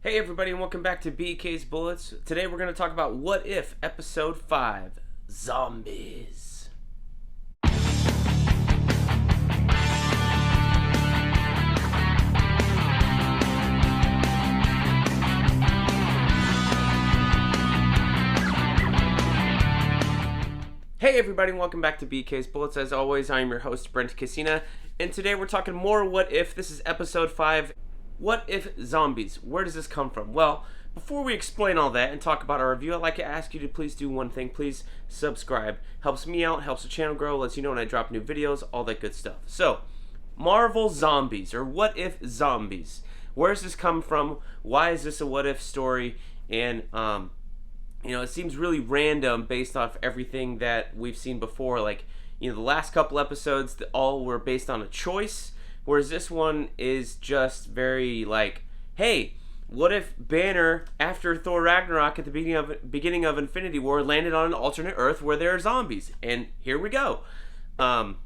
Hey everybody and welcome back to BK's Bullets. Today we're going to talk about What If Episode 5, Zombies. Hey everybody and welcome back to BK's Bullets. As always, I'm your host Brent Casina, and today we're talking more What If. This is Episode 5, What If Zombies? Where does this come from? Well, before we explain all that and talk about our review, I'd like to ask you to please do one thing. Please subscribe. Helps me out, helps the channel grow, lets you know when I drop new videos, all that good stuff. So, Marvel Zombies, or What If Zombies? Where does this come from? Why is this a what if story? And, it seems really random based off everything that we've seen before. Like, the last couple episodes, all were based on a choice. Whereas this one is just very like, hey, what if Banner, after Thor Ragnarok at the beginning of Infinity War, landed on an alternate Earth where there are zombies? And here we go. And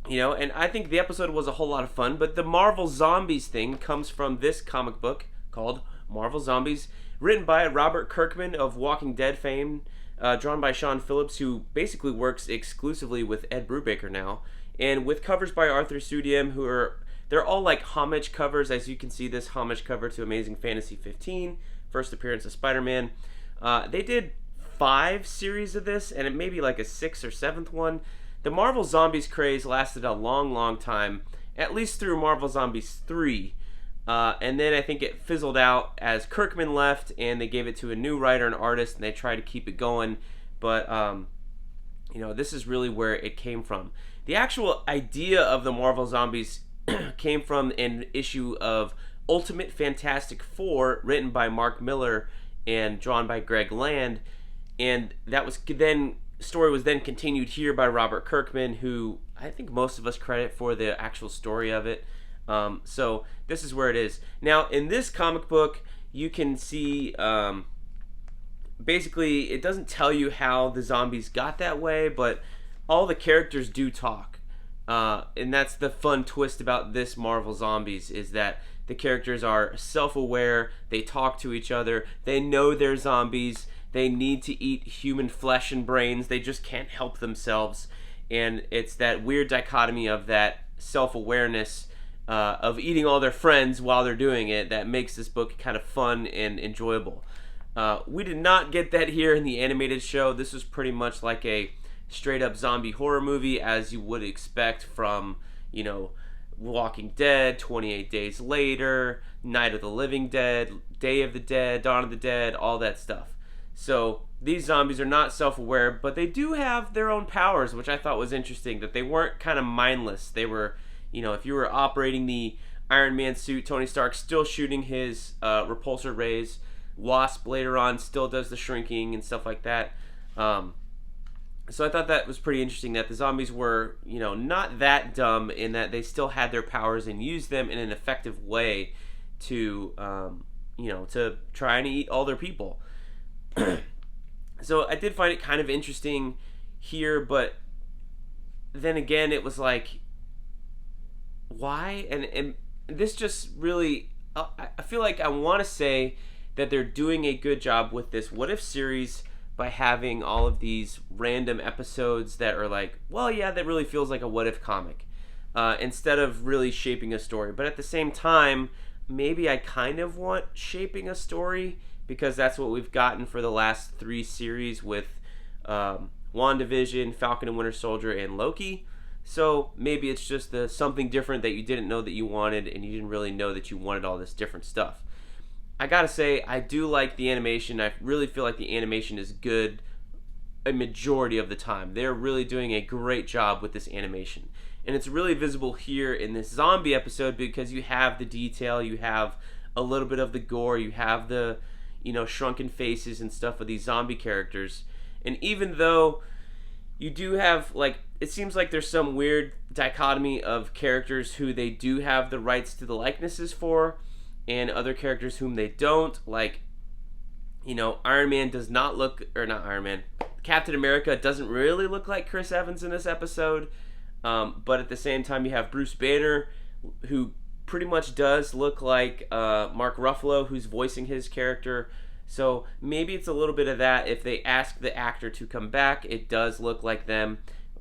I think the episode was a whole lot of fun, but the Marvel Zombies thing comes from this comic book called Marvel Zombies, written by Robert Kirkman of Walking Dead fame, drawn by Sean Phillips, who basically works exclusively with Ed Brubaker now. And with covers by Arthur Sudiem, they're all like homage covers, as you can see this homage cover to Amazing Fantasy 15, first appearance of Spider-Man. They did 5 series of this, and it may be like a 6th or 7th one. The Marvel Zombies craze lasted a long, long time, at least through Marvel Zombies 3. And then I think it fizzled out as Kirkman left, and they gave it to a new writer and artist, and they tried to keep it going. But, this is really where it came from. The actual idea of the Marvel Zombies came from an issue of Ultimate Fantastic Four, written by Mark Millar and drawn by Greg Land, and story was then continued here by Robert Kirkman, who I think most of us credit for the actual story of it. So this is where it is. Now, in this comic book, you can see basically it doesn't tell you how the zombies got that way, but all the characters do talk. And that's the fun twist about this Marvel Zombies, is that the characters are self-aware, they talk to each other, they know they're zombies, they need to eat human flesh and brains, they just can't help themselves. And it's that weird dichotomy of that self-awareness of eating all their friends while they're doing it that makes this book kind of fun and enjoyable. We did not get that here in the animated show. This was pretty much like a straight up zombie horror movie, as you would expect from, Walking Dead, 28 Days Later, Night of the Living Dead, Day of the Dead, Dawn of the Dead, all that stuff. So these zombies are not self-aware, but they do have their own powers, which I thought was interesting, that they weren't kind of mindless. They were, if you were operating the Iron Man suit, Tony Stark still shooting his repulsor rays. Wasp later on still does the shrinking and stuff like that. So I thought that was pretty interesting, that the zombies were, not that dumb, in that they still had their powers and used them in an effective way to, to try and eat all their people. So I did find it kind of interesting here, but then again, it was like, why? And this just really, I feel like I want to say that they're doing a good job with this What If series by having all of these random episodes that are like, well, yeah, that really feels like a what if comic, instead of really shaping a story. But at the same time, maybe I kind of want shaping a story, because that's what we've gotten for the last 3 series with WandaVision, Falcon and Winter Soldier, and Loki. So maybe it's just something different that you didn't know that you wanted, and you didn't really know that you wanted all this different stuff. I gotta say, I do like the animation. I really feel like the animation is good a majority of the time. They're really doing a great job with this animation. And it's really visible here in this zombie episode, because you have the detail, you have a little bit of the gore, you have the, shrunken faces and stuff of these zombie characters. And even though you do have, it seems like there's some weird dichotomy of characters who they do have the rights to the likenesses for, and other characters whom they don't. Like, Iron Man does not look, or not Iron Man, Captain America doesn't really look like Chris Evans in this episode. But at the same time, you have Bruce Banner, who pretty much does look like Mark Ruffalo, who's voicing his character. So maybe it's a little bit of that. If they ask the actor to come back, it does look like them.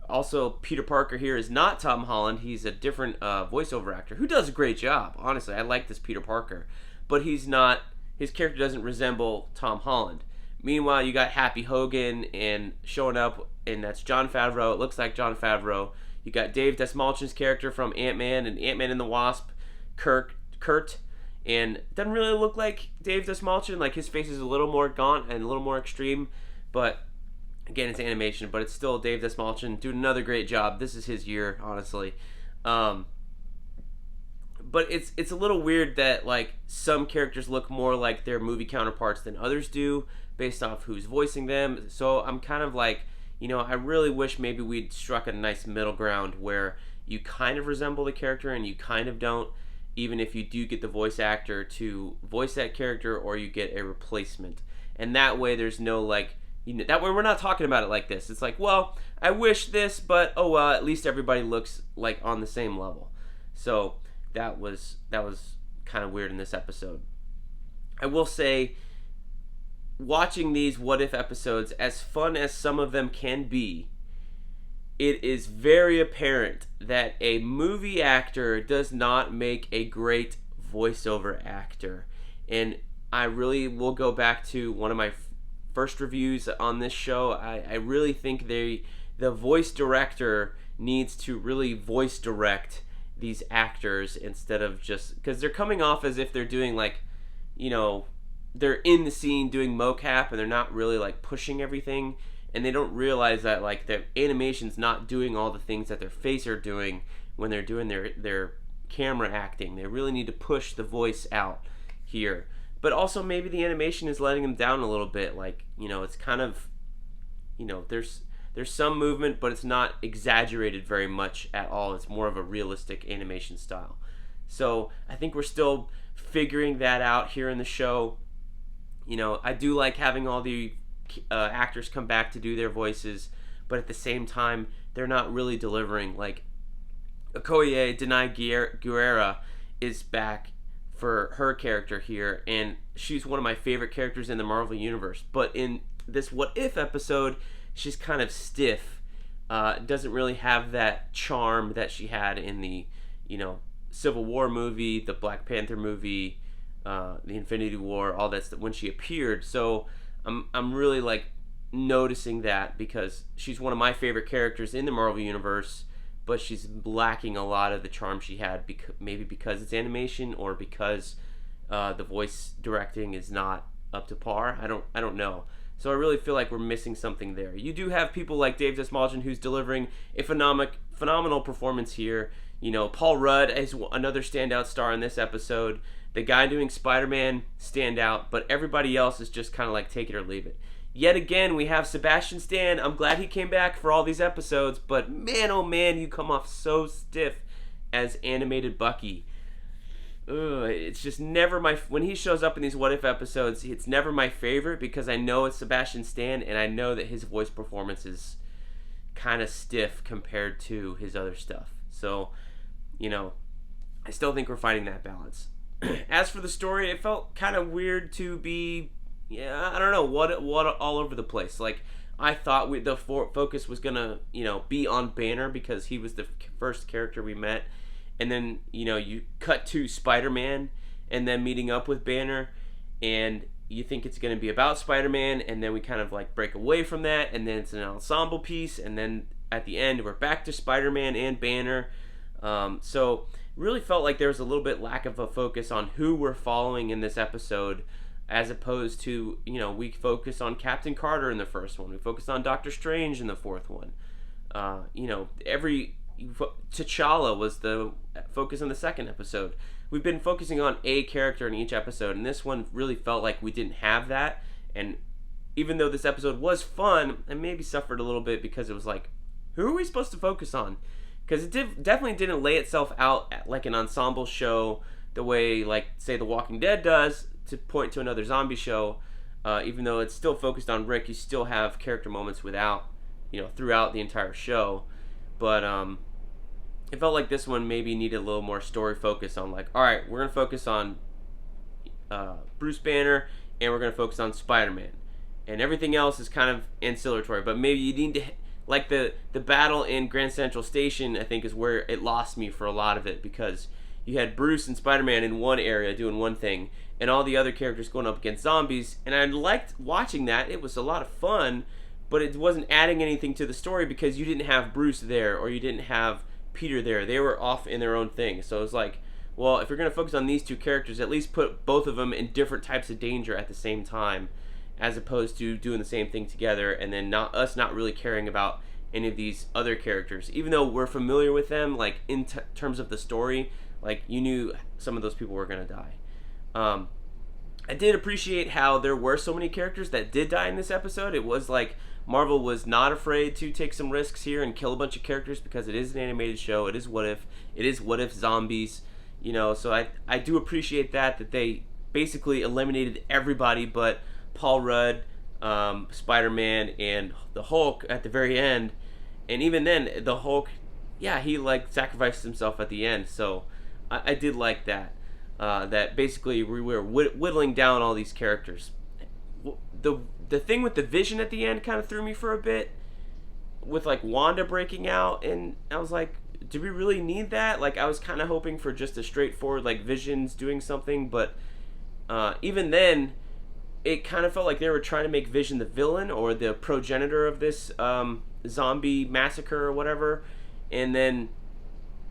Also, Peter Parker here is not Tom Holland. He's a different voiceover actor who does a great job. Honestly, I like this Peter Parker. But he's not, his character doesn't resemble Tom Holland. Meanwhile, you got Happy Hogan and showing up, and that's Jon Favreau. It looks like Jon Favreau. You got Dave Desmalchin's character from Ant-Man and Ant-Man and the Wasp, Kurt, and it doesn't really look like Dave Desmalchin. Like, his face is a little more gaunt and a little more extreme, but again, it's animation, but it's still Dave Desmalchin doing another great job. This is his year, honestly. But it's a little weird that, like, some characters look more like their movie counterparts than others do based off who's voicing them. So I'm kind of like, I really wish maybe we'd struck a nice middle ground where you kind of resemble the character and you kind of don't, even if you do get the voice actor to voice that character or you get a replacement. And that way there's no, like, that way we're not talking about it like this. It's like, well, I wish this, but oh well, at least everybody looks like on the same level. So that was kind of weird in this episode. I will say, watching these What If episodes, as fun as some of them can be, it is very apparent that a movie actor does not make a great voiceover actor. And I really will go back to one of my first reviews on this show. I really think the voice director needs to really voice direct these actors instead of just, because they're coming off as if they're doing, like, they're in the scene doing mocap and they're not really, like, pushing everything, and they don't realize that, like, the animation's not doing all the things that their face are doing when they're doing their camera acting. They really need to push the voice out here. But also maybe the animation is letting them down a little bit. Like, it's kind of, there's some movement, but it's not exaggerated very much at all. It's more of a realistic animation style. So I think we're still figuring that out here in the show. I do like having all the actors come back to do their voices, but at the same time, they're not really delivering. Like, Okoye Denai Guerra is back for her character here, and she's one of my favorite characters in the Marvel Universe. But in this What If episode, she's kind of stiff. Doesn't really have that charm that she had in the, Civil War movie, the Black Panther movie, the Infinity War, all that stuff when she appeared. So I'm really, like, noticing that because she's one of my favorite characters in the Marvel Universe, but she's lacking a lot of the charm she had, maybe because it's animation or because the voice directing is not up to par. I don't know. So I really feel like we're missing something there. You do have people like Dave Desmalchin, who's delivering a phenomenal performance here. Paul Rudd is another standout star in this episode. The guy doing Spider-Man, standout, but everybody else is just kind of like take it or leave it. Yet again, we have Sebastian Stan. I'm glad he came back for all these episodes, but man, oh man, you come off so stiff as animated Bucky. It's just never when he shows up in these What If episodes, it's never my favorite because I know it's Sebastian Stan and I know that his voice performance is kind of stiff compared to his other stuff. So, I still think we're finding that balance. As for the story, it felt kind of weird to be, I don't know, what all over the place. Like, I thought the focus was gonna, be on Banner because he was the first character we met. And then, you cut to Spider-Man and then meeting up with Banner, and you think it's going to be about Spider-Man, and then we kind of, like, break away from that, and then it's an ensemble piece, and then at the end we're back to Spider-Man and Banner. So really felt like there was a little bit lack of a focus on who we're following in this episode, as opposed to, we focused on Captain Carter in the first one, we focused on Doctor Strange in the fourth one. T'Challa was the focus in the second episode. We've been focusing on a character in each episode, and this one really felt like we didn't have that. And even though this episode was fun, I maybe suffered a little bit because it was like, who are we supposed to focus on? Because it definitely didn't lay itself out like an ensemble show the way, like, say, The Walking Dead does to point to another zombie show. Even though it's still focused on Rick, you still have character moments throughout the entire show. But it felt like this one maybe needed a little more story focus on, like, all right, we're gonna focus on Bruce Banner, and we're gonna focus on Spider-Man, and everything else is kind of ancillary. But maybe you need to, like, the battle in Grand Central Station, I think, is where it lost me for a lot of it, because you had Bruce and Spider-Man in one area doing one thing, and all the other characters going up against zombies, and I liked watching that. It was a lot of fun, but it wasn't adding anything to the story because you didn't have Bruce there, or you didn't have Peter there. They were off in their own thing. So it was like, well, if you're going to focus on these two characters, at least put both of them in different types of danger at the same time, as opposed to doing the same thing together and then not really caring about any of these other characters, even though we're familiar with them, like in terms of the story. Like, you knew some of those people were going to die. I did appreciate how there were so many characters that did die in this episode. It was like Marvel was not afraid to take some risks here and kill a bunch of characters, because it is an animated show. It is What If zombies, so I do appreciate that they basically eliminated everybody but Paul Rudd, Spider-Man, and the Hulk at the very end. And even then, the Hulk, yeah, he like sacrificed himself at the end. So I did like that. That basically we were whittling down all these characters. The thing with the Vision at the end kind of threw me for a bit, with like Wanda breaking out, and I was like, do we really need that? Like, I was kind of hoping for just a straightforward, like, Vision's doing something, but even then, it kind of felt like they were trying to make Vision the villain or the progenitor of this zombie massacre or whatever, and then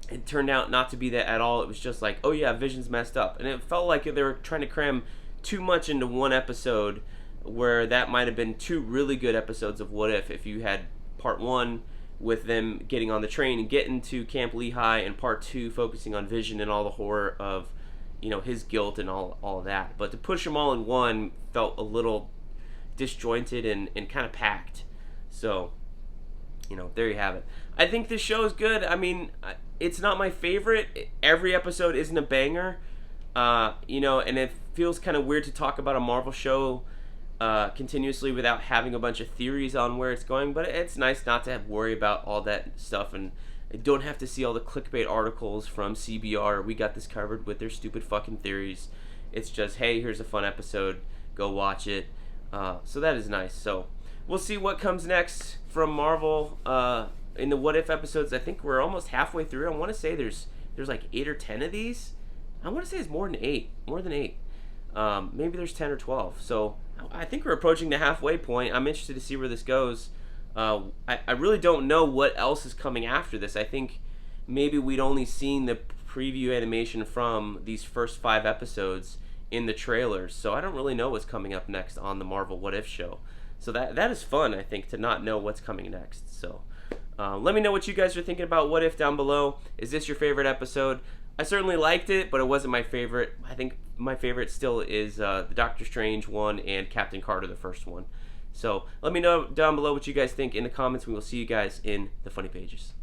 it turned out not to be that at all. It was just like, oh yeah, Vision's messed up, and it felt like they were trying to cram too much into one episode, where that might have been two really good episodes of What If you had part one with them getting on the train and getting to Camp Lehigh, and part two focusing on Vision and all the horror of, his guilt and all of that. But to push them all in one felt a little disjointed and kind of packed. So, there you have it. I think this show is good. I mean, it's not my favorite. Every episode isn't a banger, and it feels kind of weird to talk about a Marvel show continuously without having a bunch of theories on where it's going, but it's nice not to have worry about all that stuff, and I don't have to see all the clickbait articles from CBR. We got this covered with their stupid fucking theories. It's just, hey, here's a fun episode, go watch it. So that is nice. So we'll see what comes next from Marvel in the What If episodes. I think we're almost halfway through. I want to say there's like 8 or 10 of these. I want to say it's more than 8. Maybe there's 10 or 12. So I think we're approaching the halfway point. I'm interested to see where this goes. I really don't know what else is coming after this. I think maybe we'd only seen the preview animation from these first 5 episodes in the trailers, so I don't really know what's coming up next on the Marvel What If show. So that is fun, I think, to not know what's coming next. So let me know what you guys are thinking about What If down below. Is this your favorite episode? I certainly liked it, but it wasn't my favorite. I think my favorite still is the Doctor Strange one and Captain Carter, the first one. So let me know down below what you guys think in the comments. We will see you guys in the funny pages.